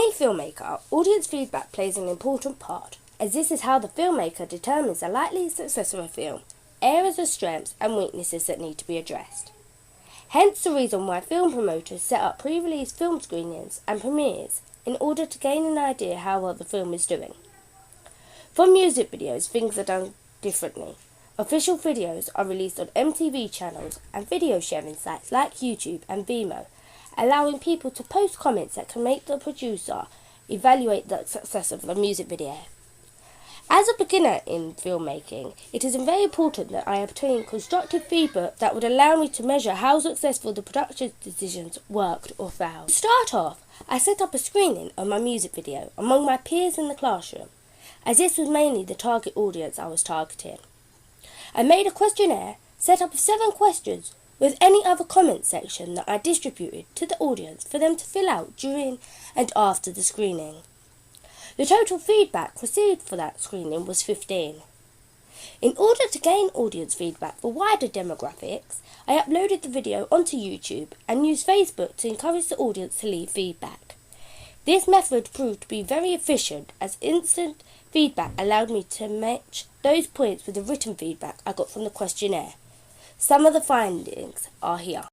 Any filmmaker, audience feedback plays an important part, as this is how the filmmaker determines the likely success of a film, areas of strengths and weaknesses that need to be addressed. Hence the reason why film promoters set up pre-release film screenings and premieres in order to gain an idea how well the film is doing. For music videos, things are done differently. Official videos are released on MTV channels and video sharing sites like YouTube and Vimeo, allowing people to post comments that can make the producer evaluate the success of the music video. As a beginner in filmmaking, it is very important that I obtain constructive feedback that would allow me to measure how successful the production decisions worked or failed. To start off, I set up a screening of my music video among my peers in the classroom, as this was mainly the target audience I was targeting. I made a questionnaire set up of 7 questions with any other comment section that I distributed to the audience for them to fill out during and after the screening. The total feedback received for that screening was 15. In order to gain audience feedback for wider demographics, I uploaded the video onto YouTube and used Facebook to encourage the audience to leave feedback. This method proved to be very efficient, as instant feedback allowed me to match those points with the written feedback I got from the questionnaire. Some of the findings are here.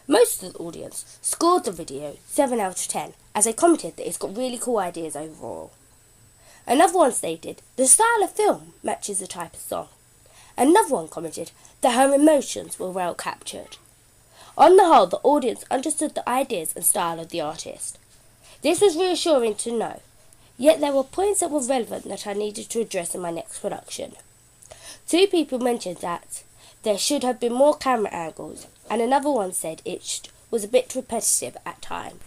Most of the audience scored the video 7 out of 10, as they commented that it's got really cool ideas overall. Another one stated, the style of film matches the type of song. Another one commented that her emotions were well captured. On the whole, the audience understood the ideas and style of the artist. This was reassuring to know, yet there were points that were relevant that I needed to address in my next production. 2 people mentioned that there should have been more camera angles, and another one said it was a bit repetitive at times.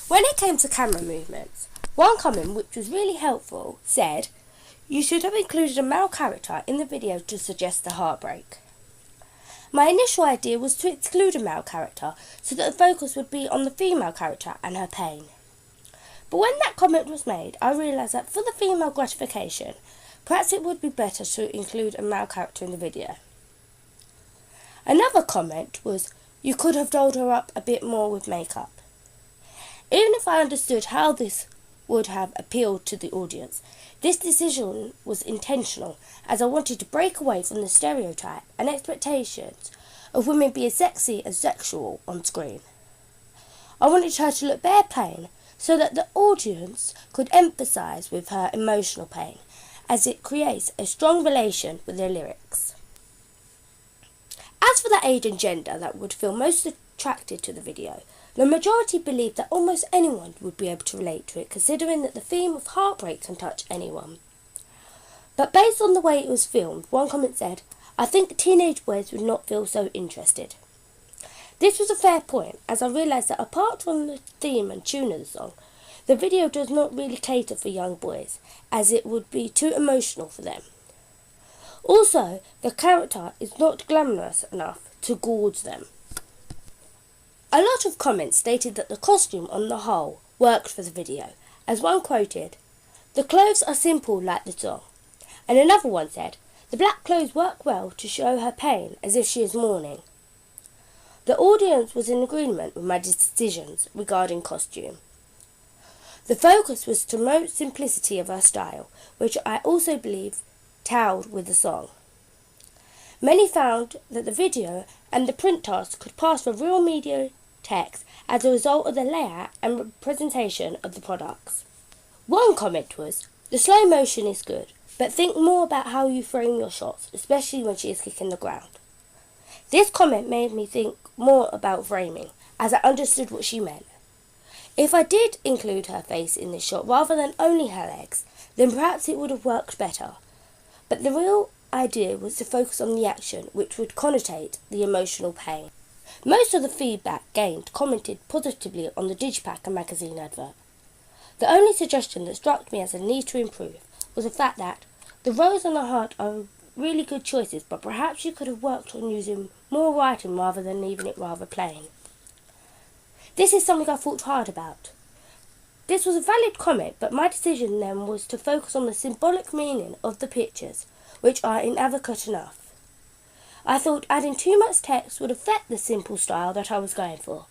When it came to camera movements, one comment, which was really helpful, said, "You should have included a male character in the video to suggest the heartbreak." My initial idea was to exclude a male character so that the focus would be on the female character and her pain. But when that comment was made, I realised that for the female gratification, perhaps it would be better to include a male character in the video. Another comment was, "You could have dolled her up a bit more with makeup." Even if I understood how this would have appealed to the audience, this decision was intentional, as I wanted to break away from the stereotype and expectations of women being sexy and sexual on screen. I wanted her to look bare plain so that the audience could empathise with her emotional pain, as it creates a strong relation with their lyrics. As for the age and gender that would feel most attracted to the video, the majority believed that almost anyone would be able to relate to it, considering that the theme of heartbreak can touch anyone. But based on the way it was filmed, one comment said, "I think teenage boys would not feel so interested." This was a fair point, as I realised that apart from the theme and tune of the song, the video does not really cater for young boys, as it would be too emotional for them. Also, the character is not glamorous enough to gorge them. A lot of comments stated that the costume on the whole worked for the video, as one quoted, "The clothes are simple like the song," and another one said, "The black clothes work well to show her pain as if she is mourning." The audience was in agreement with my decisions regarding costume. The focus was to promote simplicity of her style, which I also believe tailed with the song. Many found that the video and the print task could pass for real media text as a result of the layout and presentation of the products. One comment was, "The slow motion is good, but think more about how you frame your shots, especially when she is kicking the ground." This comment made me think more about framing, as I understood what she meant. If I did include her face in this shot rather than only her legs, then perhaps it would have worked better. But the real idea was to focus on the action, which would connotate the emotional pain. Most of the feedback gained commented positively on the Digipack and magazine advert. The only suggestion that struck me as a need to improve was the fact that the rose and the heart are really good choices, but perhaps you could have worked on using more writing rather than leaving it rather plain. This is something I thought hard about. This was a valid comment, but my decision then was to focus on the symbolic meaning of the pictures, which are inadequate enough. I thought adding too much text would affect the simple style that I was going for.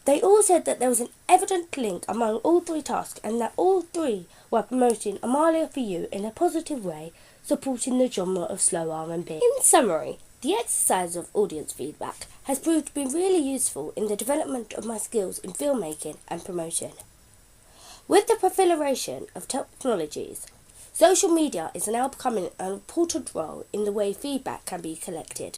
They all said that there was an evident link among all three tasks and that all three were promoting Amalia for You in a positive way, supporting the genre of slow R&B. In summary, the exercise of audience feedback has proved to be really useful in the development of my skills in filmmaking and promotion. With the proliferation of technologies, social media is now becoming an important role in the way feedback can be collected.